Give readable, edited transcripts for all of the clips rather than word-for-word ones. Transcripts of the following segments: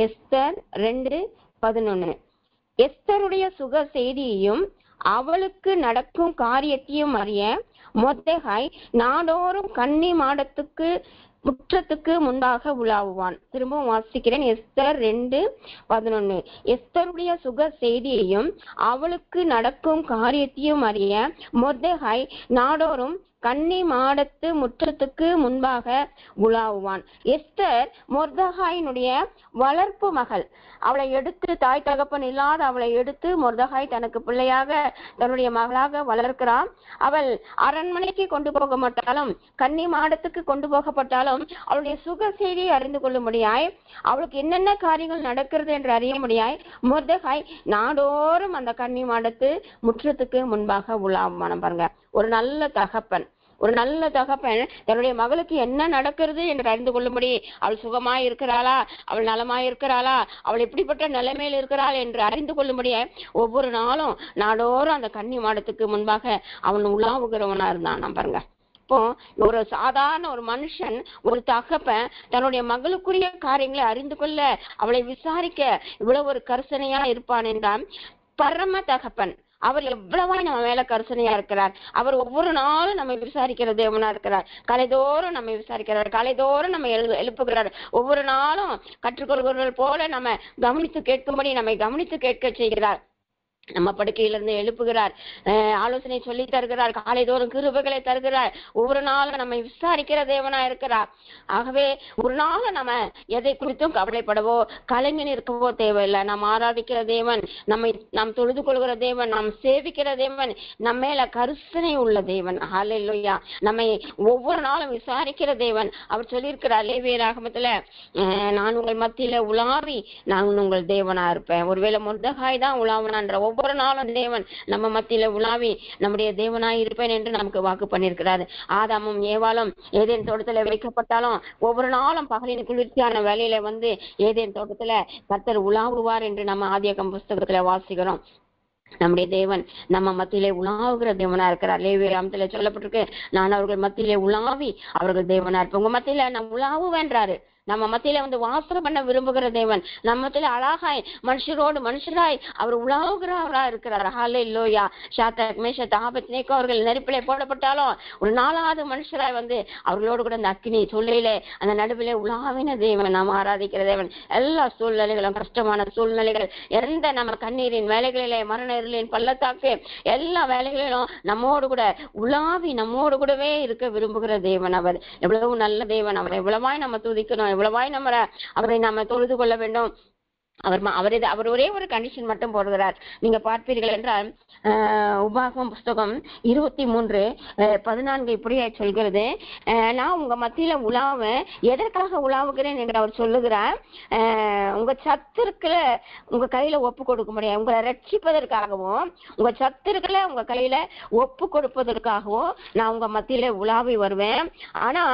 Esther 2:11. எஸ்தருடைய சுக செய்தியையும் அவளுக்கு நடக்கும் காரியத்தையும் அறிய மொர்தெகாய் நாடோறும் கன்னி மாடத்துக்கு முற்றத்துக்கு முன்பாக உலாவுவான். திரும்பவும் வாசிக்கிறேன். எஸ்தர் 2:11. எஸ்தருடைய சுக செய்தியையும் அவளுக்கு நடக்கும் காரியத்தையும் அறிய மொர்தெகாய் நாடோறும் கன்னி மாடத்து முற்றத்துக்கு முன்பாக உலாவுவான். எஸ்தர் மொர்தெகாயினுடைய வளர்ப்பு மகள். அவளை எடுத்து, தாய் தகப்பன் இல்லாத அவளை எடுத்து மொர்தெகாய் தனக்கு பிள்ளையாக தன்னுடைய மகளாக வளர்க்கிறான். அவள் அரண்மனைக்கு கொண்டு போக மாட்டாலும், கன்னி மாடத்துக்கு கொண்டு போகப்பட்டாலும் அவளுடைய சுக செய்தியை அறிந்து கொள்ளும்படியாய், அவளுக்கு என்னென்ன காரியங்கள் நடக்கிறது என்று அறிய முடியாய் மொர்தெகாய் நாடோறும் அந்த கன்னி மாடத்து முற்றத்துக்கு முன்பாக உலாவுவான். பாருங்க, ஒரு நல்ல தகப்பன் தன்னுடைய மகளுக்கு என்ன நடக்கிறது என்று அறிந்து கொள்ளும்படி, அவள் சுகமாய் இருக்கிறாளா, அவள் நலமாய் இருக்கிறாளா, அவள் எப்படிப்பட்ட நிலைமையில் இருக்கிறாள் என்று அறிந்து கொள்ளும்படியே ஒவ்வொரு நாளும் நாடோறும் அந்த கன்னி மாடத்துக்கு முன்பாக அவன் உலாவுகிறவனா இருந்தான். பாருங்க, இப்போ ஒரு சாதாரண ஒரு மனுஷன், ஒரு தகப்பன் தன்னுடைய மகளுக்குரிய காரியங்களை அறிந்து கொள்ள, அவளை விசாரிக்க இவ்வளவு ஒரு கரிசனையா இருப்பான் என்றால், பரம தகப்பன் அவர் எவ்வளவாய் நம்ம மேல கரிசனையா இருக்கிறார். அவர் ஒவ்வொரு நாளும் நம்ம விசாரிக்கிற தேவனா இருக்கிறார். கலைதோறும் நம்ம விசாரிக்கிறார், கலைதோறும் நம்ம எழுப்புகிறார். ஒவ்வொரு நாளும் கற்றுக்கொள்கிறவர்கள் போல நம்ம கவனித்து கேட்கும்படி நம்மை கவனித்து கேட்க செய்கிறார். நம்ம படுக்கையிலிருந்து எழுப்புகிறார், ஆலோசனை சொல்லி தருகிறார், காலைதோறும் கிருபைகளை தருகிறார். ஒவ்வொரு நாளும் நம்மை விசாரிக்கிற தேவனா இருக்கிறார். ஆகவே ஒரு நாளும் நம்ம எதை குறித்தும் கவலைப்படவோ கலங்கி நிற்கவோ தேவையில்லை. நாம் ஆராதிக்கிற தேவன், நாம் தொழுது கொள்கிற தேவன், நாம் சேவிக்கிற தேவன், நம்ம மேல கரிசனை உள்ள தேவன். ஹல்லேலூயா. நம்மை ஒவ்வொரு நாளும் விசாரிக்கிற தேவன். அவர் சொல்லியிருக்கிறார் லேவியராகமத்துல, நான் உங்கள் மத்தியில உலாவி நான் உங்கள் தேவனா இருப்பேன். ஒருவேளை மொர்தெகாய் தான் உலாவனான்ற ஒவ்வொரு நாளும் தேவன் நம்ம மத்தியில உலாவி நம்முடைய தேவனாய் இருப்பேன் என்று நமக்கு வாக்கு பண்ணியிருக்கிறாரு. ஆதாமும் ஏவாளும் ஏதேன் தோட்டத்துல வைக்கப்பட்டாலும் ஒவ்வொரு நாளும் பகலின் குளிர்ச்சியான வேலையில வந்து ஏதேன் தோட்டத்துல கர்த்தர் உலாவுவார் என்று நம்ம ஆதியாகமம் புஸ்தகத்துல வாசிக்கிறோம். நம்முடைய தேவன் நம்ம மத்தியிலே உலாவுகிற தேவனா இருக்கிறார். லேவியராகமத்திலே சொல்லப்பட்டிருக்கு, நான் அவர்கள் மத்தியிலே உலாவி அவர்கள் தேவனா இருப்பேன். உங்க மத்தியில நான் உலாவுவேன்றாரு. நம்ம மத்தியில வந்து வாசனை பண்ண விரும்புகிற தேவன், நம்ம மத்தியில அழகாய் மனுஷரோடு மனுஷராய் அவர் உலாவுகிறவரா இருக்கிறார். ஹல்லேலூயா. ஷாத்ராக் மேஷாக் ஆபேத்நேகோ அவர்கள் நெருப்பிலே போடப்பட்டாலும் ஒரு 4வது மனுஷராய் வந்து அவர்களோடு கூட அந்த அக்கினி சொல்லையிலே அந்த நடுவிலே உலாவின தேவன் நாம் ஆராதிக்கிற தேவன். எல்லா சூழ்நிலைகளும், கஷ்டமான சூழ்நிலைகள், எந்த நம்ம கண்ணீரின் வேலைகளிலே, மரண இருளின் பள்ளத்தாக்கு, எல்லா வேலைகளிலும் நம்மோடு கூட உலாவி நம்மோடு கூடவே இருக்க விரும்புகிற தேவன். அவர் எவ்வளவு நல்ல தேவன். அவர் எவ்வளவாய் நம்ம துதிக்கணும், எவ்வளவாய் அவரை நாம தொழுது கொள்ள வேண்டும். அவர் ஒரே ஒரு கண்டிஷன் மட்டும் போடுகிறார். நீங்க பார்ப்பீர்கள் என்றால் உபாகமம் புஸ்தகம் 23:14 இப்படியே சொல்கிறது, நான் உங்க மத்தியில எதற்காக உலாவுகிறேன் என்று அவர் சொல்லுகிறார். உங்க சத்துருக்களை உங்க கையில ஒப்பு கொடுக்க முடியாது, உங்களை ரட்சிப்பதற்காகவும் உங்க சத்துருக்களை உங்க கையில ஒப்பு கொடுப்பதற்காகவும் நான் உங்க மத்தியில உலாவி வருவேன். ஆனா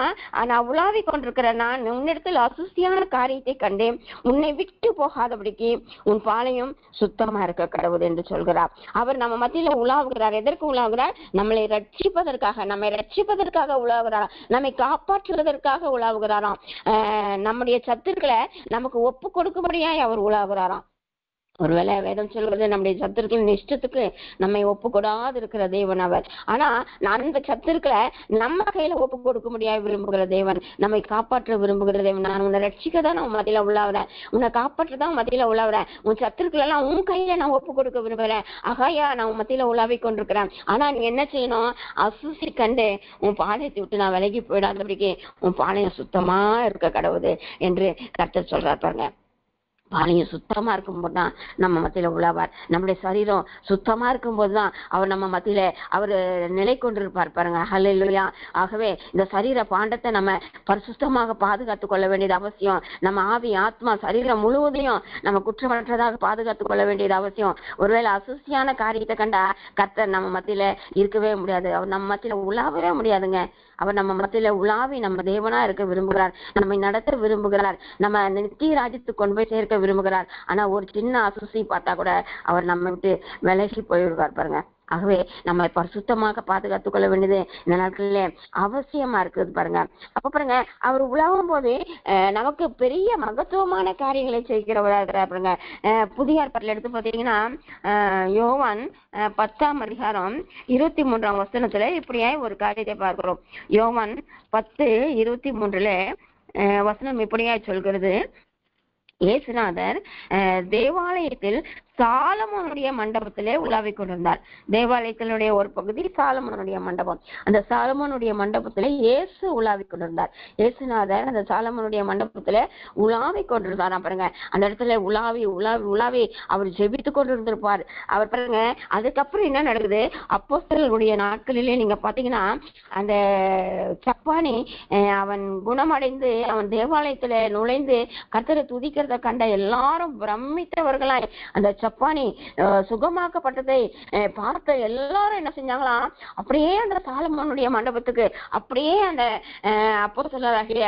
நான் உலாவி கொண்டிருக்கிற நான் உன்னிடத்தில் அசுசியான காரியத்தை கண்டேன், உன்னை விட்டு போகாத உன் பாளையம் சுத்தமா இருக்க கடவுள் என்று சொல்கிறார். அவர் நம்ம மத்தியில உலாவுகிறார். எதற்கு உலாவுகிறார்? நம்மை ரட்சிப்பதற்காக உலாவுகிறார், நம்மை காப்பாற்றுவதற்காக உலாவுகிறாராம். நம்முடைய சத்துருக்களை நமக்கு ஒப்பு கொடுக்கும்படியாய் அவர் உலாவுகிறாராம். ஒருவேளை வேதம் சொல்வது நம்முடைய சத்துருக்களின் இஷ்டத்துக்கு நம்மை ஒப்பு கொடாது இருக்கிற தேவன் அவர். ஆனா அந்த சத்துருக்களை நம்ம கையில ஒப்பு கொடுக்க முடியாது விரும்புகிற தேவன், நம்மை காப்பாற்ற விரும்புகிற தேவன். நான் உன்னை ரட்சிக்க தான் நான் மத்தியில உள்ளாவுறேன், உன்னை காப்பாற்றதான் மத்தியில உள்ளாவுறேன், உன் சத்துருக்கள் எல்லாம் உன் கையில நான் ஒப்பு கொடுக்க விரும்புகிறேன். ஆகாயா நான் மத்தியில உலாவி கொண்டிருக்கிறேன். ஆனா நீ என்ன செய்யணும்? அசுசி கண்டு உன் பாளையத்தை விட்டு நான் விலகி போயிடாதபடிக்கு உன் பாளையம் சுத்தமா இருக்க கடவுது என்று கர்த்தர் சொல்றார். பாருங்க, பாளையம் சுத்தமா இருக்கும்போது தான் நம்ம மத்தியில உலாவார். நம்முடைய சரீரம் சுத்தமா இருக்கும் போதுதான் அவர் நம்ம மத்தியில அவர் நிலை கொண்டிருப்பார். பாருங்க, ஹல்லேலூயா. ஆகவே இந்த சரீர பாண்டத்தை நம்ம பரிசுத்தமாக பாதுகாத்துக் கொள்ள வேண்டியது அவசியம். நம்ம ஆவி, ஆத்மா, சரீரம் முழுவதையும் நம்ம குற்றமற்றதாக பாதுகாத்துக் கொள்ள வேண்டியது அவசியம். ஒருவேளை அசுசியான காரியத்தை கண்டா கர்த்தர் நம்ம மத்தியில இருக்கவே முடியாது, அவர் நம்ம மத்தியில உலாவவே முடியாதுங்க. அவர் நம்ம மத்தியில உலாவி நம்ம தேவனா இருக்க விரும்புகிறார், நம்மை நடத்த விரும்புகிறார், நம்ம நித்திய ராஜ்யத்துக்கு கொண்டு போய் சேர்க்க விரும்புகிறார். ஆனா ஒரு சின்ன அசுசி பார்த்தா கூட அவர் நம்ம விட்டு விலகி போயிடுவார். பாருங்க, ஆகவே நம்ம பரிசுத்தமாக பாதுகாத்துக் கொள்ள வேண்டியது இந்த நாட்களில அவசியமா இருக்குது பாருங்க. அப்ப பாருங்க, அவர் உலாவும் போது நமக்கு பெரிய மகத்துவமான காரியங்களை செய்கிறவரா இருக்கிறார் பாருங்க. புதிய ஏற்பாட்டில் எடுத்து பார்த்தீங்கன்னா யோவான் 10ஆம் அதிகாரம் 23ஆம் வசனத்துல இப்படியே ஒரு காரியத்தை பார்க்கிறோம். யோவான் 10:23 வசனம் இப்படியா சொல்கிறது, இயேசுநாதர் தேவாலயத்தில் சாலமோனுடைய மண்டபத்திலே உலாவிக் கொண்டிருந்தார். தேவாலயத்தினுடைய ஒரு பகுதி சாலமோனுடைய மண்டபம். அந்த சாலமோனுடைய மண்டபத்திலே இயேசு உலாவிக் கொண்டிருந்தார். இயேசுநாதர் அந்த சாலமோனுடைய மண்டபத்திலே உலாவிக் கொண்டிருந்தார் பாருங்க. அந்த இடத்துல உலாவி அவர் ஜெபித்துக் கொண்டிருந்திருப்பார். அவர் பாருங்க, அதுக்கப்புறம் என்ன நடக்குது, அப்போஸ்தலர்களுடைய நாட்களிலே நீங்க பாத்தீங்கன்னா அந்த சப்பானி அவன் குணமடைந்து அவன் தேவாலயத்துல நுழைந்து கர்த்தரை துதிக்கிறத கண்ட எல்லாரும் பிரமித்தவர்களாய் அந்த சப்பானி சுகமாக்கப்பட்டதை பார்த்த எல்லாரும் என்ன செஞ்சாங்களாம், அப்படியே அந்த சாலமோனுடைய மண்டபத்துக்கு அப்படியே அந்த அப்போஸ்தலராகிய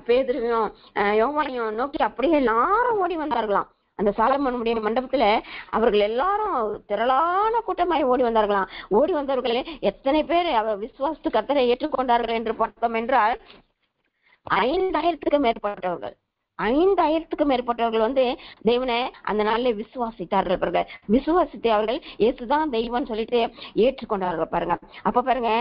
பேதுருவையும் யோவானையும் நோக்கி அப்படியே எல்லாரும் ஓடி வந்தார்களாம். அந்த சாலமோனுடைய மண்டபத்துல அவர்கள் எல்லாரும் திரளான கூட்டமாய் ஓடி வந்தார்களாம். ஓடி வந்தவர்களே எத்தனை பேர் அவர் விசுவாசித்து கர்த்தரை ஏற்றுக்கொண்டார்கள் என்று பார்த்தோம் என்றால் 5000க்கும் மேற்பட்டவர்கள். 5000க்கும் மேற்பட்டவர்கள் தேவனை அந்த நாளில விசுவாசித்தார்கள். விசுவாசித்து அவர்கள் இயேசுதான் தெய்வம் சொல்லிட்டு ஏற்றுக்கொண்டார்கள் பாருங்க. அப்ப பாருங்க,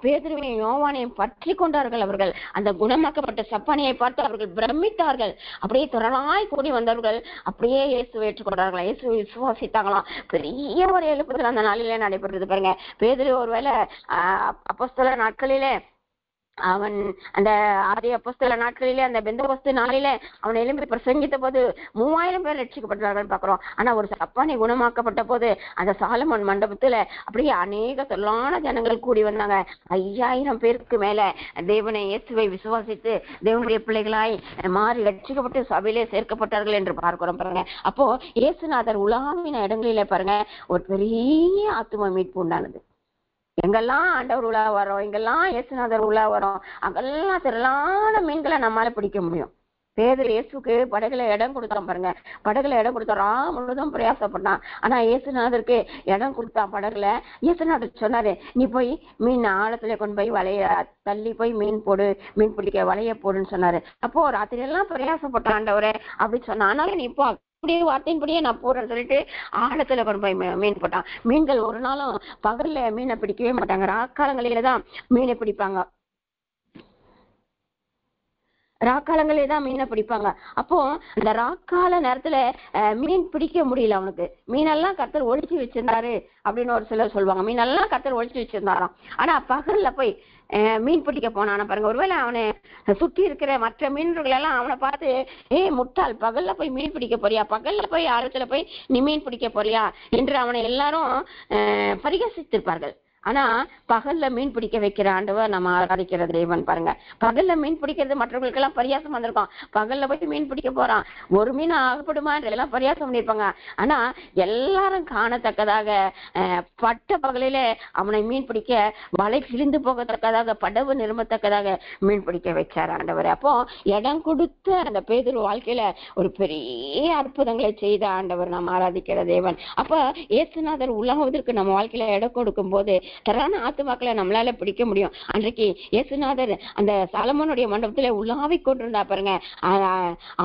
பேதுருவையும் யோவானையும் பற்றி கொண்டார்கள் அவர்கள். அந்த குணமாக்கப்பட்ட சப்பானியை பார்த்து அவர்கள் பிரமித்தார்கள். அப்படியே திரளாய் கூடி வந்தவர்கள் அப்படியே இயேசுவை ஏற்றுக்கொண்டார்கள், இயேசுவை விசுவாசித்தாங்களாம். பெரிய ஒரு எழுப்புதல் அந்த நாளிலே நடைபெற்றது பாருங்க. பேதுரு ஒருவேளை அப்போஸ்தலர் நாட்களிலே அவன் அந்த ஆதி அப்போஸ்தல நாட்களிலே அந்த பெந்தகோஸ்து நாளிலே அவன் எழும்பி பிரசங்கித்த போது 3000 பேர் ரட்சிக்கப்பட்டார்கள் பாக்குறோம். ஆனா ஒரு சப்பானி குணமாக்கப்பட்ட போது அந்த சாலமோன் மண்டபத்துல அப்படியே அநேக தொல்லான ஜனங்கள் கூடி வந்தாங்க. 5000 பேருக்கு மேல தேவனை இயேசுவை விசுவாசித்து தேவனுடைய பிள்ளைகளாய் மாறி ரட்சிக்கப்பட்டு சபையிலே சேர்க்கப்பட்டார்கள் என்று பார்க்கிறோம் பாருங்க. அப்போ இயேசுநாதர் உலாவின இடங்களிலே பாருங்க ஒரு பெரிய ஆத்தும மீட்பு உண்டானது. எங்கெல்லாம் ஆண்டவர் உலா வரோம், எங்கெல்லாம் இயேசுநாதர் உலா வரோம், அங்கெல்லாம் திரளான மீன்களை நம்மளால பிடிக்க முடியும். பேதுரு இயேசுக்கு படகுல இடம் கொடுத்தான் பாருங்க. படகுல இடம் கொடுத்தான், முழுதும் பிரயாசப்பட்டான். ஆனா இயேசுநாதருக்கு இடம் கொடுத்தான் படகுல. இயேசுநாதர் சொன்னாரு, நீ போய் மீன் ஆழத்துல கொண்டு போய் வலைய தள்ளி போய் மீன் போடு, மீன் பிடிக்க வலைய போடுன்னு சொன்னாரு. அப்போ ராத்திரி எல்லாம் பிரயாசப்பட்டான் ஆண்டவரே அப்படி சொன்னா. ஆனாலும் நீ இப்போ அப்படியே வார்த்தையின்படியே நான் போறேன்னு சொல்லிட்டு ஆழத்துல கொண்டு போய் மீன் போட்டான். மீன்கள் ஒரு நாளும் பகல்ல மீனை பிடிக்கவே மாட்டாங்க, ராக்காலங்களில தான் மீனை பிடிப்பாங்க. ராக்காலங்களே தான் மீனை பிடிப்பாங்க. அப்போ அந்த ராக்கால நேரத்துல மீன் பிடிக்க முடியல அவனுக்கு. மீனெல்லாம் கர்த்தர் ஒழிச்சு வச்சிருந்தாரு அப்படின்னு ஒரு சிலர் சொல்லுவாங்க. மீனெல்லாம் கர்த்தர் ஒழிச்சு வச்சிருந்தாராம். ஆனா பகல்ல போய் மீன் பிடிக்க போனான பாருங்க. ஒருவேளை அவனை சுற்றி இருக்கிற மற்ற மீன்கள் எல்லாம் அவனை பார்த்து, முட்டாள், பகல்ல போய் மீன் பிடிக்க போறியா, பகல்ல போய் ஆழத்துல போய் நீ மீன் பிடிக்க போறியா என்று அவனை எல்லாரும் பரிகசித்திருப்பார்கள். ஆனா பகல்ல மீன் பிடிக்க வைக்கிற ஆண்டவர் நம்ம ஆராதிக்கிற தேவன் பாருங்க. பகல்ல மீன் பிடிக்கிறது மற்றவங்களுக்கு எல்லாம் பரியாசம் வந்திருக்கும். பகல்ல போய் மீன் பிடிக்க போறான், ஒரு மீன் ஆகப்படுமா என்று எல்லாம் பரியாசம் பண்ணிருப்பாங்க. ஆனா எல்லாரும் காணத்தக்கதாக பட்ட பகலிலே அவனை மீன் பிடிக்க வலை கிழிந்து போகத்தக்கதாக படவு நிரம்பத்தக்கதாக மீன் பிடிக்க வச்சார் ஆண்டவர். அப்போ இடம் கொடுத்து அந்த பேதுரு வாழ்க்கையில ஒரு பெரிய அற்புதங்களை செய்த ஆண்டவர் நாம் ஆராதிக்கிற தேவன். அப்ப இயேசுநாதர் உலாவதற்கு நம்ம வாழ்க்கையில இடம் கொடுக்கும் போது தரான ஆத்துமாக்களை நம்மளால பிடிக்க முடியும். அன்றைக்கு இயேசுநாதர் அந்த சாலமோனுடைய மண்டபத்துல உலாவிக் கொண்டிருந்தா பாருங்க.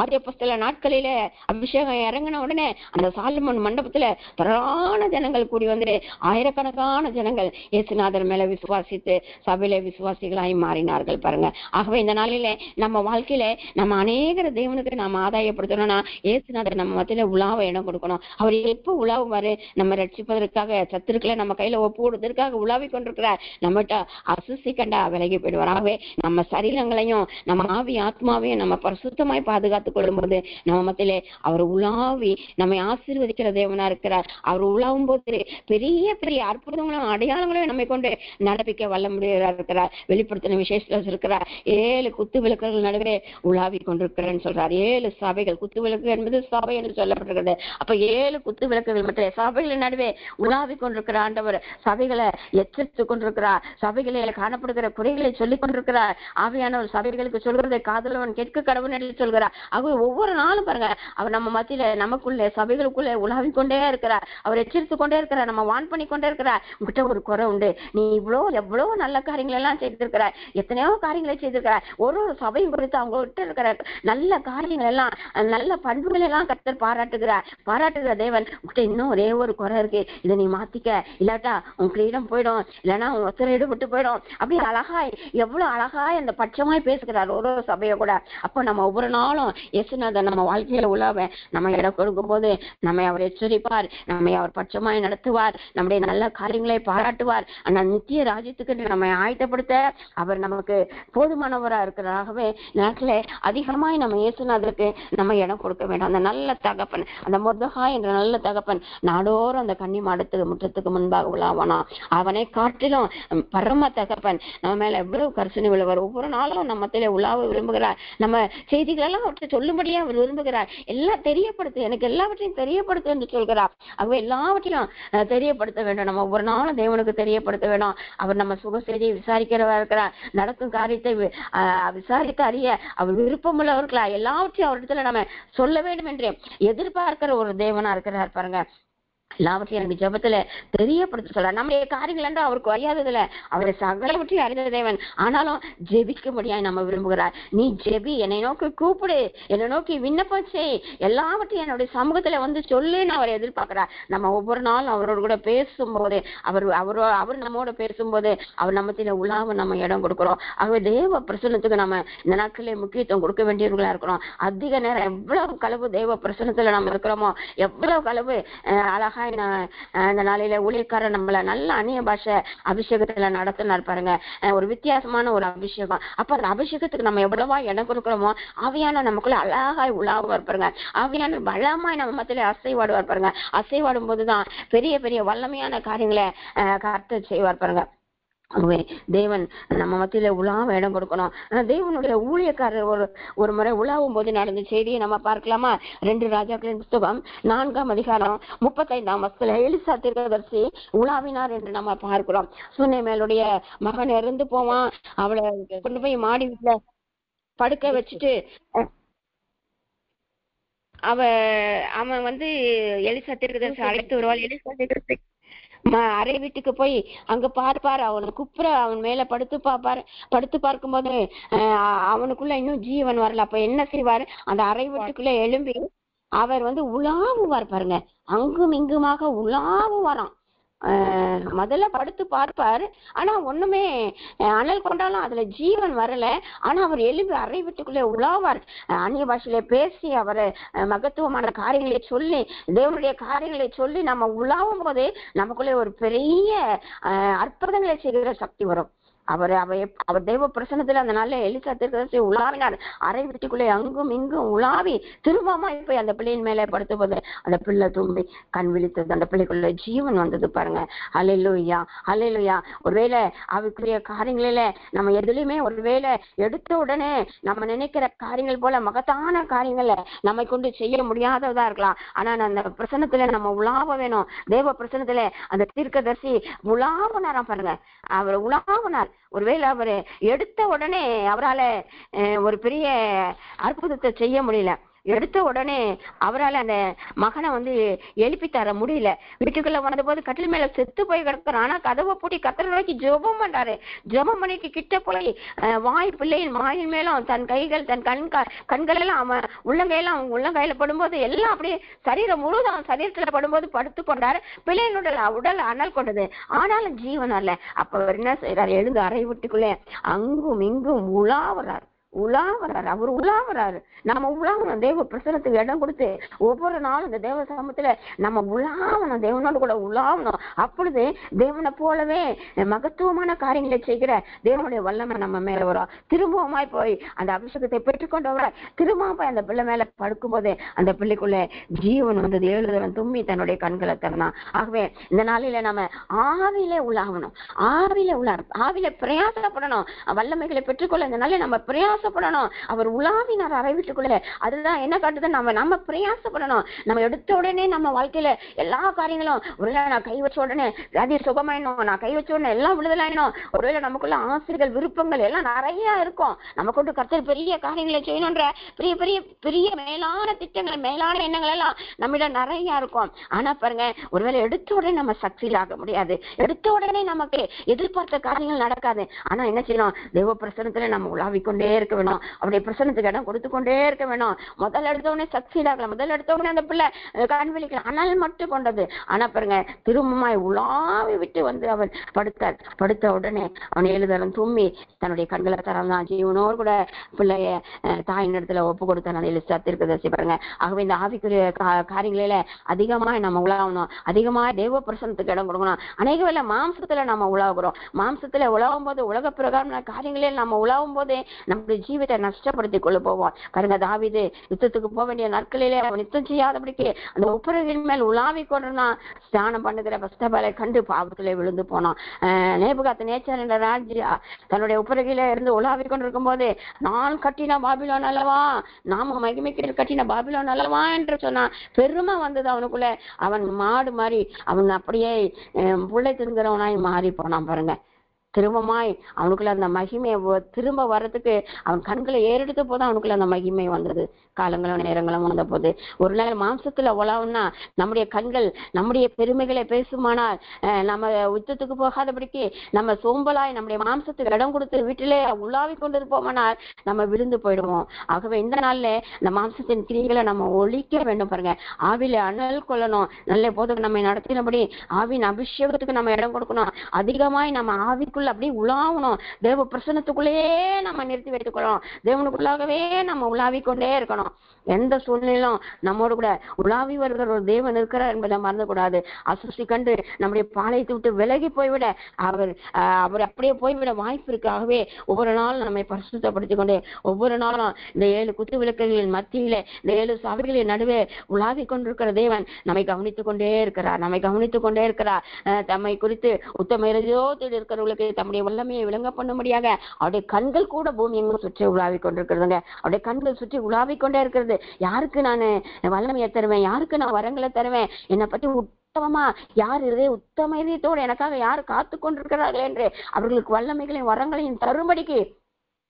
ஆதி அப்போஸ்தல நாட்களில அபிஷேகம் இறங்கின உடனே அந்த சாலமோன் மண்டபத்துல தரான ஜனங்கள் கூடி வந்து ஆயிரக்கணக்கான ஜனங்கள் இயேசுநாதர் மேல விசுவாசித்து சபையில விசுவாசிகளாய் மாறினார்கள் பாருங்க. ஆகவே இந்த நாளில நம்ம வாழ்க்கையில நம்ம அநேகர தேவனுக்கு நம்ம ஆதாயப்படுத்தணும்னா இயேசுநாதர் நம்ம மத்தியில உலாவ இடம் கொடுக்கணும். அவர் எப்ப உலாவுவாரு, நம்ம ரட்சிப்பதற்காக சத்துருக்களை நம்ம கையில ஒப்பு கொடுத்ததற்காக உலாவி கொண்டிருக்கிறார். நம்மகிட்ட அசுசி கண்டா விலகி போயிடுவார். ஆகவே நம்ம சரீரங்களையும் நம்ம ஆவி ஆத்மாவையும் நம்ம பரிசுத்தமாய் பாதுகாத்துக் கொள்ளும் போது நம்ம மத்தியிலே அவர் உலாவி நம்மை ஆசீர்வதிக்கிற தேவனா இருக்கிறார். அவர் உலாவும் போது பெரிய பெரிய அற்புதங்களும் அடையாளங்களும் நம்மை கொண்டு நடப்பிக்க வல்ல முடியாத இருக்கிறார். வெளிப்படுத்தின விசேஷத்துல இருக்கிறார். 7 குத்து விளக்குகள் நடுவே உலாவி கொண்டிருக்கிறேன்னு சொல்றார். 7 சபைகள், குத்து விளக்கு என்பது சபை என்று சொல்லப்பட்டிருக்கிறது. அப்ப 7 குத்து விளக்குகள் மற்ற சபைகளின் நடுவே உலாவி கொண்டிருக்கிற ஆண்டவர் சபைகளை எச்சரித்துக் கொண்டிருக்கிறார். சபைகளில் காணப்படுகிற குறைகளை சொல்லிக் கொண்டிருக்கிறார். ஆவியானவர் சபைகளுக்கு சொல்கிறதை காதலவன் கேட்க கடவுள் என்று சொல்கிறார். ஆகவே ஒவ்வொரு நாளும் பாருங்க, அவர் நம்ம மத்தியில நமக்குள்ள சபைகளுக்குள்ள உலாவிக் கொண்டே இருக்கிறார். அவர் எச்சரித்துக் கொண்டே இருக்கிறார். நம்ம வான் பண்ணி கொண்டே இருக்கிறார். உங்ககிட்ட ஒரு குறை உண்டு, நீ எவ்வளவு நல்ல காரியங்கள் எல்லாம் செய்திருக்கிறார், எத்தனையோ காரியங்களை செய்திருக்கிறார். ஒரு சபையும் குறித்து அவங்க கிட்ட இருக்கிற நல்ல காரியங்கள் எல்லாம், நல்ல பண்புகள் எல்லாம் கர்த்தர் பாராட்டுகிற தேவன். உங்ககிட்ட இன்னும் ஒரே ஒரு குறை இருக்கு, இதை நீ மாத்திக்க, இல்லாட்டா உன் கிரீடம் போயிடும், இல்லைன்னா உன் ஒத்தரையிடு விட்டு போயிடும். அப்படி அழகாய், எவ்வளவு அழகாய் அந்த பட்சமாய் பேசுகிறார் ஒரு சபையை கூட. அப்ப நம்ம ஒவ்வொரு நாளும் இயேசுநாதர் நம்ம வாழ்க்கையில உலாவ நம்ம இடம் கொடுக்கும் போது நம்மை அவர் எச்சரிப்பார், நம்மை அவர் பட்சமாய் நடத்துவார், நம்முடைய நல்ல காரியங்களை பாராட்டுவார். அந்த நித்திய ராஜ்யத்துக்கு நம்மை ஆயத்தப்படுத்த அவர் நமக்கு போதுமானவரா இருக்கிறாகவே நாட்கள அதிகமாய் நம்ம இயேசுநாதருக்கு நம்ம இடம் கொடுக்க வேண்டும். அந்த நல்ல தகப்பன், அந்த மொர்தெகாய் என்ற நல்ல தகப்பன் நாடோறும் அந்த கன்னி மாடத்துக்கு முற்றத்துக்கு முன்பாக உலாவனா. அவனை காட்டிலும் பரம தகப்பன் நம்ம மேல எவ்வளவு கரிசனை உள்ளவர். ஒவ்வொரு நாளும் நம்ம உலாவ விரும்புகிறார். நம்ம செய்திகள் எல்லாம் அவற்றை சொல்லும்படியா அவர் விரும்புகிறார். எல்லாம் தெரியப்படுத்து, எனக்கு எல்லாவற்றையும் தெரியப்படுத்து என்று சொல்கிறார். ஆகவே எல்லாவற்றையும் தெரியப்படுத்த வேண்டும். நம்ம ஒவ்வொரு நாளும் தேவனுக்கு தெரியப்படுத்த வேண்டும். அவர் நம்ம சுக செய்தியை விசாரிக்கிறவா இருக்கிறார். நடக்கும் காரியத்தை விசாரிக்க அறிய அவர் விருப்பமுள்ளவர்களா எல்லாவற்றையும் அவரிடத்துல நம்ம சொல்ல வேண்டும் என்று எதிர்பார்க்கிற ஒரு தேவனா இருக்கிறார் பாருங்க. எல்லாவற்றையும் எனக்கு ஜெபத்துல தெரியப்படுத்த சொல்றார். நம்முடைய காரியங்கள் என்று அவருக்கு அறியாததுல அவரை சகலவற்றையும் அறிந்த தேவன். ஆனாலும் ஜெபிக்கும்படியாய் நம்ம விரும்புகிறார். நீ ஜெபி, என்னை நோக்கி கூப்பிடு, என்னை நோக்கி விண்ணப்பம் செய், எல்லாவற்றையும் என்னுடைய சமூகத்துல வந்து சொல்லுன்னு அவர் எதிர்பார்க்கிறார். நம்ம ஒவ்வொரு நாளும் அவரோடு கூட பேசும்போது, அவர் நம்மோட பேசும்போது அவர் நம்மத்தில உலாவ நம்ம இடம் கொடுக்கிறோம். ஆகவே தேவ பிரசன்னத்துக்கு நம்ம இந்த நாட்களே முக்கியத்துவம் கொடுக்க வேண்டியவர்களா இருக்கிறோம். அதிக நேரம் எவ்வளவு களவு தேவ பிரசன்னத்துல நம்ம இருக்கிறோமோ, எவ்வளவு களவு அழகா இந்த நாளையில ஊழியக்காரர் நம்மள நல்ல அந்நிய பாஷை அபிஷேகத்துல நடத்தினார் பாருங்க. ஒரு வித்தியாசமான ஒரு அபிஷேகம். அப்ப அந்த அபிஷேகத்துக்கு நம்ம எவ்வளவா இடம் கொடுக்கிறோமோ ஆவியான நமக்குள்ள அழகாய் உலாவுவார் பாருங்க. ஆவியான பலமாய் நம்ம மத்தியில அசைவாடுவார் பாருங்க. அசைவாடும் போதுதான் பெரிய பெரிய வல்லமையான காரியங்களை கர்த்தர் செய்வார் பாருங்க. தேவன் நம்ம மத்தியில உலாவ இடம் கொடுக்கணும். தேவனுடைய ஊழியக்காரர் ஒரு முறை உலாவும் போது நடந்த செய்தியை நம்ம பார்க்கலாமா? 2 ராஜாக்களின் புத்தகம் 4ஆம் அதிகாரம் 35ஆம் வசனத்துல எலிசா தீர்க்கதரிசி உலாவினார் என்று நம்ம பார்க்கிறோம். சுனேமேலுடைய மகன் இறந்து போவான், அவளை கொண்டு போய் மாடி வீட்டுல படுக்க வச்சுட்டு அவன் எலிசா தீர்க்கதரிசி அழைத்து வருவாள். எலிசா தீர்க்கதரிசி அறை வீட்டுக்கு போய் அங்க பார்ப்பார். அவனை குப்புற அவன் மேல படுத்து பார்க்கும்போது அவனுக்குள்ள இன்னும் ஜீவன் வரல. அப்ப என்ன செய்வாரு? அந்த அறை வீட்டுக்குள்ள எழும்பி அவர் உலாவுவார் பாருங்க. அங்கும் இங்குமாக உலாவுவாராம். முதல்ல படுத்து பார்ப்பாரு, ஆனா ஒண்ணுமே அனல் கொண்டாலும் அதுல ஜீவன் வரல. ஆனா அவர் எழுப்பி அறை வீட்டுக்குள்ளே உலாவார். அந்நிய பாஷையில பேசி அவரை மகத்துவமான காரியங்களை சொல்லி, தேவனுடைய காரியங்களை சொல்லி நம்ம உலாவும் போது நமக்குள்ளே ஒரு பெரிய அற்புதங்களை செய்கிற சக்தி வரும். அவர் தேவ பிரசன்னத்துல அந்த நாள்ல எலிசா தீர்க்கதரிசி உலாவினார். அறை வீட்டுக்குள்ளே அங்கும் இங்கும் உலாவி திரும்பமாய் போய் அந்த பிள்ளையின் மேல படுத்த போது அந்த பிள்ளை தும்பி கண் விழித்தது. அந்த பிள்ளைக்குள்ள ஜீவன் வந்தது பாருங்க. அல்லேலூயா, அல்லேலூயா. ஒருவேளை அவருக்குரிய காரியங்களில நம்ம எதுலையுமே ஒருவேளை எடுத்த உடனே நம்ம நினைக்கிற காரியங்கள் போல மகத்தான காரியங்களை நம்மை கொண்டு செய்ய முடியாததா இருக்கலாம். ஆனா அந்த பிரசன்னத்துல நம்ம உலாவ வேணும். தேவ பிரசன்னத்துல அந்த தீர்க்கதரிசி உலாவனாராம் பாருங்க. அவர் உலாவனார். ஒருவேளை அவரு எடுத்த உடனே அவரால ஒரு பெரிய அற்புதத்தை செய்ய முடியல. எடுத்த உடனே அவரால் அந்த மகனை எழுப்பி தர முடியல. வீட்டுக்குள்ள வந்த போது கட்டில் மேல செத்து போய் கிடக்குறான். ஆனா கதவை பூட்டி கத்தரை நோக்கி ஜெபம் பண்றாரு. ஜெபம் பண்ணிட்டு கிட்ட போய் பிள்ளையின் வாயின் மேலும் தன் கைகள் தன் கண்கள் எல்லாம் அவன் உள்ளங்கையெல்லாம் அவங்க உள்ளங்கையில படும்போது எல்லாம் அப்படியே சரீரம் முழுவதும் சரீரத்துல படும்போது படுத்து கொண்டாரு. பிள்ளையினுடைய உடல் அனல் கொண்டது, ஆனாலும் ஜீவன் அல்ல. அப்ப அவர் என்ன செய்யறாரு? எழுந்து அறை வீட்டுக்குள்ளே அங்கும் இங்கும் உலாவறாரு. அவர் உலாவறாரு. நம்ம உலாவணும். தேவ பிரசனத்துக்கு இடம் கொடுத்து ஒவ்வொரு நாளும் இந்த தேவ சமூகத்துல நம்ம உலாவணும். தேவனோடு கூட உலாவணும். அப்பொழுது தேவனை போலவே மகத்துவமான காரியங்களை செய்கிற தேவனுடைய வல்லமை நம்ம மேல வரும். திரும்பவுமாய் போய் அந்த அபிஷேகத்தை பெற்றுக்கொண்டவரை திரும்பவும் போய் அந்த பிள்ளை மேல படுக்கும் போது அந்த பிள்ளைக்குள்ள ஜீவன் வந்தது. 7 தரம் தும்மி தன்னுடைய கண்களை திறந்தான். ஆகவே இந்த நாளில நம்ம ஆவியிலே உலாவணும். ஆவியில பிரயாசப்படணும். வல்லமைகளை பெற்றுக்கொள்ள இந்த நாளில நம்ம பிரயாச பிரயாசப்படணும். அவர் உலாவினார் அறை வீட்டுக்குள்ள. அதுதான் என்ன காட்டுது, நம்ம பிரயாசப்படணும். நம்ம எடுத்த உடனே நம்ம வாழ்க்கையில எல்லா காரியங்களும் ஒருவேளை நான் கை வச்ச உடனே வியாதி சுகமாயிடும், நான் கை வச்ச உடனே எல்லாம் விடுதலாயிடும். ஒருவேளை நமக்குள்ள ஆசைகள் விருப்பங்கள் எல்லாம் நிறைய இருக்கும். நம்ம கொண்டு கர்த்தர் பெரிய காரியங்களை செய்யணும்ன்ற பெரிய பெரிய பெரிய மேலான திட்டங்கள் மேலான எண்ணங்கள் எல்லாம் நம்மிடம் நிறைய இருக்கும். ஆனா பாருங்க, ஒருவேளை எடுத்த உடனே நம்ம சக்சீட் ஆக முடியாது. எடுத்த உடனே நமக்கு எதிர்பார்த்த காரியங்கள் நடக்காது. ஆனா என்ன செய்யணும், தேவ பிரசன்னத்துல நம்ம உலாவிக்கொண்டே இருக்க வேணும். அவருடைய பிரசன்னத்துக்கு இடம் கொடுத்து கொண்டே இருக்க வேணும். முதல் எடுத்த உடனே சக்சீட் ஆகலாம், முதல் எடுத்த உடனே அந்த பிள்ளை கண்வெளிக்கலாம், ஆனால் மட்டும் கொண்டது. ஆனா பாருங்க, திரும்பமாய் உலாவி விட்டு வந்து அவன் படுத்தார். படுத்த உடனே அவன் 7 தரம் தும்மி தன்னுடைய கண்களை தரந்தான். ஜீவனோடு கூட பிள்ளைய தாயின் இடத்துல ஒப்பு கொடுத்தான். எலிசா தீர்க்கதரிசி பாருங்க. ஆகவே இந்த ஆவிக்குரிய காரியங்களில அதிகமா நம்ம உலாவணும், அதிகமா தேவ பிரசன்னத்துக்கு இடம் கொடுக்கணும். அநேக வேளை மாம்சத்துல நம்ம உலாவுறோம். மாம்சத்துல உலாவும் போது, உலக பிரகாரமான காரியங்களில் நம்ம உலாவும் போதே நம்முடைய ஜீவித்தை நஷ்டப்படுத்தி கொள்ள போவோம். பாருங்க, தாவீது யுத்தத்துக்கு போக வேண்டிய நாட்களிலே அவன் யுத்தம் செய்யாதபடிக்கு அந்த உப்பரவின் மேல் உலாவி கொண்டுதான் ஸ்நானம் பண்ணுகிற பஸ்தபாலை கண்டு பாவத்திலே விழுந்து போனான். நேபுகாத் நேச்சர் என்ற ராஜா தன்னுடைய உப்பரகில இருந்து உலாவி கொண்டிருக்கும் போது, நான் கட்டின பாபிலோன் அல்லவா, நாம மகிமைக்கு கட்டின பாபிலோன் அல்லவா என்று சொன்னான். பெருமை வந்தது அவனுக்குள்ள. அவன் மாடு மாதிரி அவன் அப்படியே புள்ளை தின்கிறவனாய் மாறி போனான். பாருங்க, திரும்பமாய் அவனுக்குள்ள அந்த மகிமை திரும்ப வர்றதுக்கு அவன் கண்களை ஏறெடுத்த போது அவனுக்குள்ள அந்த மகிமை வந்தது. காலங்களும் நேரங்களும் வந்த போது, ஒரு நாள் மாம்சத்துல உலாவுன்னா நம்முடைய கண்கள் நம்முடைய பெருமைகளை பேசுமானால், நம்ம யுத்தத்துக்கு போகாதபடிக்கு நம்ம சோம்பலாய் நம்முடைய மாம்சத்துக்கு இடம் கொடுத்து வீட்டிலே உலாவி கொண்டிருப்போமானால் நம்ம விழுந்து போயிடுவோம். ஆகவே இந்த நாள்ல இந்த மாம்சத்தின் கிரிகளை நம்ம ஒழிக்க வேண்டும். பாருங்க, ஆவில அனல் கொள்ளணும். நல்ல போதும் நம்மை நடத்தினபடி ஆவின் அபிஷேகத்துக்கு நம்ம இடம் கொடுக்கணும். அதிகமாய் நம்ம ஆவிக்குள்ள அப்படி உலாவணும். தேவ பிரசன்னத்துக்குள்ளேயே நம்ம நிறுத்தி வைத்துக் கொள்ளணும். தேவனுக்குள்ளாகவே நம்ம உலாவி கொண்டே இருக்கணும். எந்த சூழ்நிலையிலும் நம்மோடு கூட உலாவி வருகிற ஒரு தேவன் இருக்கிறார் என்பதை மறந்து கூடாது. அசுசி கண்டு நம்முடைய பாளையத்தை விட்டு விலகி போய்விட அவர் அப்படியே போய்விட வாய்ப்பு இருக்கு. ஆகவே ஒவ்வொரு நாளும் நம்மை பரிசுத்தப்படுத்திக் கொண்டே, ஒவ்வொரு நாளும் இந்த 7 குத்து விளக்குகளின் மத்தியிலே, இந்த 7 சபைகளின் நடுவே உலாவி கொண்டிருக்கிற தேவன் நம்மை கவனித்துக் கொண்டே இருக்கிறார். நம்மை கவனித்துக் கொண்டே இருக்கிறார். தம்மை குறித்து உத்தம இருக்கிறவர்களுக்கு தம்முடைய வல்லமையை விளங்க பண்ணும்படியாக அவருடைய கண்கள் கூட பூமி எங்கும் சுற்றி உலாவி கொண்டிருக்கிறதுங்க. அவருடைய கண்கள் சுற்றி உலாவி கொண்டே இருக்கிறது. யாருக்கு நான் வல்லமையை தருவேன், யாருக்கு நான் வரங்களை தருவேன், என்னை பற்றி உத்தமமா யார் இதே உத்தம இதயத்தோடு எனக்காக யார் காத்து கொண்டிருக்கிறார்கள் என்று அவர்களுக்கு வல்லமைகளையும் வரங்களையும் தரும்படிக்கு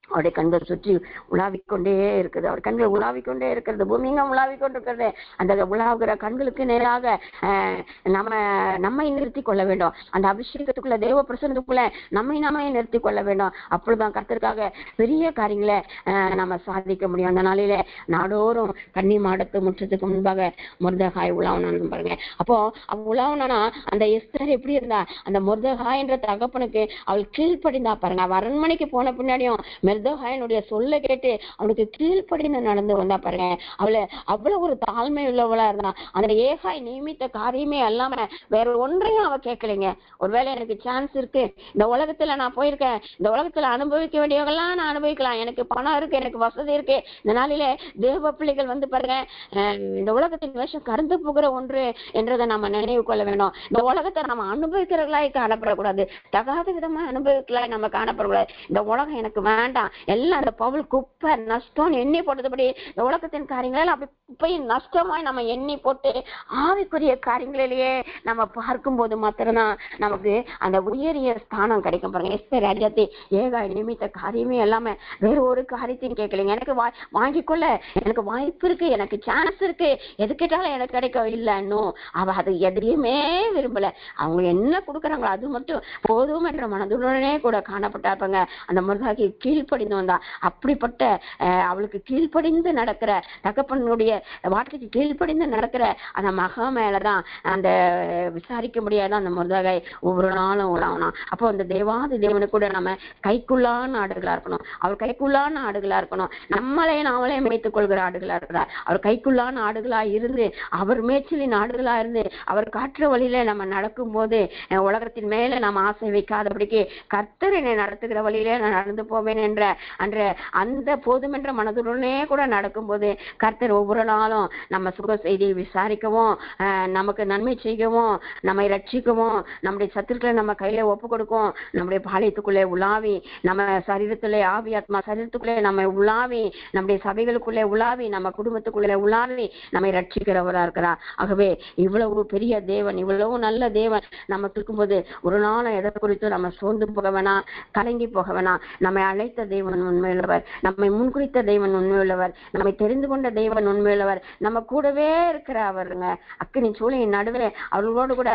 அவருடைய கண்கள் சுற்றி உலாவிக்கொண்டே இருக்குது. அவர் கண்கள் உலாவிக்கொண்டே இருக்கிறது. பூமியெங்கும் உலாவிக்கொண்டிருக்கிறது. அந்த உலாவுகிற கண்களுக்கு நேராக நம்மை நிறுத்தி கொள்ள வேண்டும். அந்த அபிஷேகத்துக்குள்ள, தேவ பிரசன்னத்துக்குள்ள நம்மை நிறுத்தி கொள்ள வேண்டும். அப்பொழுதுதான் கர்த்தருக்காக பெரிய காரியங்களை நம்ம சாதிக்க முடியும். அந்த நாளிலே நாடோறும் கன்னி மாடத்து முற்றத்துக்கு முன்பாக மொர்தெகாய் உலாவணும். பாருங்க, அப்போ அவன் உலாவனா அந்த எஸ்தர் எப்படி இருந்தா, அந்த மொர்தெகாய் என்ற தகப்பனுக்கு அவள் கீழ்ப்படிந்தா. பாருங்க, அவ அரண்மனைக்கு போன பின்னாடியும் மெர்தெகாயினுடைய சொல்ல கேட்டு அவனுக்கு கீழ்ப்படிந்து நடந்து வந்தா. பாருங்க, அவளை அவ்வளவு ஒரு தாழ்மை உள்ளவளா இருந்தான். அந்த ஏகாய் நியமித்த காரியமே அல்லாம வேற ஒன்றையும் அவ கேட்கலைங்க. ஒருவேளை எனக்கு சான்ஸ் இருக்கு, இந்த உலகத்துல நான் போயிருக்கேன், இந்த உலகத்துல அனுபவிக்க வேண்டியவங்கெல்லாம் நான் அனுபவிக்கலாம், எனக்கு பணம் இருக்கு, எனக்கு வசதி இருக்கு. இந்த நாளிலே தேவ பிள்ளைகள் வந்து பாருங்க, இந்த உலகத்தின் வேஷம் கறந்து போகிற ஒன்று என்றதை நம்ம நினைவு கொள்ள வேண்டும். இந்த உலகத்தை நம்ம அனுபவிக்கிறவர்களாய் காணப்படக்கூடாது, தகாத விதமா அனுபவிக்கலாய் நம்ம காணப்படக்கூடாது. இந்த உலகம் எனக்கு வேண்டாம், எல்லாம் அந்த பவுல் குப்பை நஷ்டம் எண்ணி போட்டதுபடி இந்த உலகத்தின் காரியங்கள் அப்படி குப்பையின் நஷ்டமாய் நம்ம எண்ணி போட்டு ஆவிக்குரிய காரியங்களிலேயே நம்ம பார்க்கும் போது மாத்திரம்தான் நமக்கு அந்த உயரிய ஸ்தானம் கிடைக்கும். பாருங்க, எஸ்தர் ராஜாத்தி ஏகாய் நியமித்த காரியமே எல்லாமே வேற ஒரு காரியத்தையும் கேட்கலைங்க. எனக்கு வாங்கிக்கொள்ள எனக்கு வாய்ப்பு இருக்கு, எனக்கு சான்ஸ் இருக்கு, எது கேட்டாலும் எனக்கு கிடைக்க இல்லைன்னு அவ அது எதையுமே விரும்பல. அவங்க என்ன கொடுக்குறாங்களோ அது மட்டும் போதும் என்ற மனதுடனே கூட காணப்பட்டாப்பாங்க. அந்த மருதாகி கீழ்ப்படிந்து வந்தா. அப்படிப்பட்ட அவளுக்கு கீழ்ப்படிந்து நடக்கிற தகப்பனுடைய வார்த்தைக்கு கீழ்ப்படிந்து நடக்கிற அந்த மகா மேலதான் அந்த விசாரிக்க முடியாத அந்த மருதாகை ஒவ்வொரு நாளும் உலாவணும். அப்போ அந்த தேவாதி தேவனு கூட நம்ம கைக்குள்ளான ஆடுகளா இருக்கணும். அவர் கைக்குள்ளான ஆடுகளா இருக்கணும். நம்மளே நாமளே மேய்த்துக் கொள்கிற ஆடுகளா இருக்கிறார். அவர் கைக்குள்ளான ஆடுகளா இருந்து, அவர் மேய்ச்சலின் ஆடுகளா இருந்து, அவர் காற்று வழியில நம்ம நடக்கும் போது உலகத்தின் மேல நம்ம ஆசை வைக்காதபடிக்கு கர்த்தர் என்னை நடத்துகிற வழியிலே நான் நடந்து போவேன் என்ற கூட அன்று அந்த போதுமென்ற மனதுடனே கூட நடக்கும்போது கர்த்தர் ஒவ்வொரு நாளும் நம்ம சுக செய்தியை விசாரிக்கவும், நமக்கு நன்மை செய்யவும், நம்மை ரட்சிக்கவும், நம்முடைய சத்துருக்களை நம்ம கையில ஒப்பு கொடுக்கும், நம்முடைய பாளையத்துக்குள்ளே உலாவி, நம்ம சரீரத்திலே ஆவி ஆத்மா சரீரத்துக்குள்ளே நம்ம உலாவி, நம்முடைய சபைகளுக்குள்ளே உலாவி, நம்ம குடும்பத்துக்குள்ளே உலாவி நம்மை ரட்சிக்கிறவரா இருக்கிறார். ஆகவே இவ்வளவு பெரிய தேவன், இவ்வளவு நல்ல தேவன் நமக்கு இருக்கும்போது ஒரு நாளும் எதை குறித்து நம்ம சோர்ந்து போக வேணாம், கலங்கி போக வேணாம். நம்மை அழைத்த தேவன் உண்மையுள்ளவர், நம்மை முன்குறித்த தேவன் உண்மையுள்ளவர், நம்மை தெரிந்து கொண்ட தேவன் உண்மையுள்ளவர், நம்ம கூடவே இருக்கிற அவருங்க. அக்கினி சூளையின் நடுவே அவர்களோடு கூட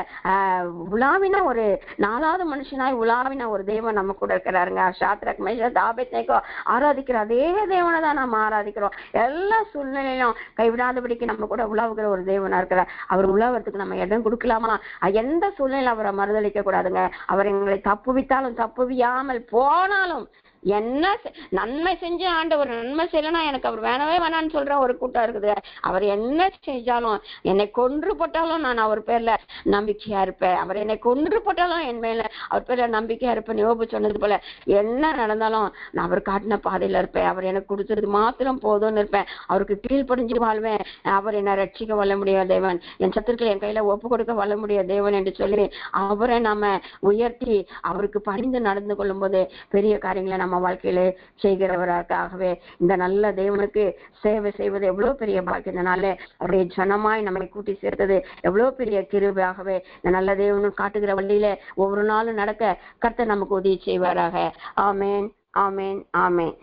உலாவின ஒரு 4வது மனுஷனாய் உலாவின ஒரு தேவன் நம்ம கூட இருக்கிறாருங்க. சாத்ராக் மேஷாக் ஆபேத்நேகோ ஆராதிக்கிற அதே தேவனை தான் நம்ம ஆராதிக்கிறோம். எல்லா சூழ்நிலையிலும் கைவிடாதபடிக்கு நம்ம கூட உலாவுகிற ஒரு தேவனா இருக்கிறார். அவர் உலாவறதுக்கு நம்ம இடம் கொடுக்கலாமா? எந்த சூழ்நிலையில அவரை மறுதளிக்க கூடாதுங்க. அவர் எங்களை தப்புவித்தாலும் தப்புவியாமல் போனாலும் என்ன நன்மை செஞ்சு ஆண்டவர் நன்மை செய்யலன்னா எனக்கு அவர் வேணவே வேணான்னு சொல்ற ஒரு கூட்டம் இருக்குது. அவர் என்ன செஞ்சாலும், என்னை கொன்று போட்டாலும் நான் அவர் பேர்ல நம்பிக்கையா இருப்பேன், அவர் என்னை கொன்று போட்டாலும் என் மேல அவர் பேர்ல நம்பிக்கையா இருப்பேன். யோபு சொன்னது போல என்ன நடந்தாலும் நான் அவர் காட்டின பாதையில இருப்பேன், அவர் எனக்கு கொடுத்தது மாத்திரம் போதும்னு இருப்பேன், அவருக்கு கீழ்ப்படிஞ்சு வாழ்வேன். அவர் என்னை ரட்சிக்க வல்ல முடியாத தேவன், என் சத்துருக்களை என் கையில ஒப்பு கொடுக்க வல்ல முடியாத தேவன் என்று சொல்லி அவரை நம்ம உயர்த்தி அவருக்கு பணிந்து நடந்து கொள்ளும் போது பெரிய காரியங்களை நம்ம வாழ்க்கையில செய்கிறவராகவே இந்த நல்ல தேவனுக்கு சேவை செய்வது எவ்வளவு பெரிய பாக்கியத்தினால அவருடைய ஜனமாய் நம்மை கூட்டி சேர்த்தது எவ்வளவு பெரிய கிருபையாகவே இந்த நல்ல தேவனு காட்டுகிற வழியில ஒவ்வொரு நாளும் நடக்க கர்த்தர் நமக்கு உதவி செய்வாராக. ஆமேன், ஆமேன், ஆமேன்.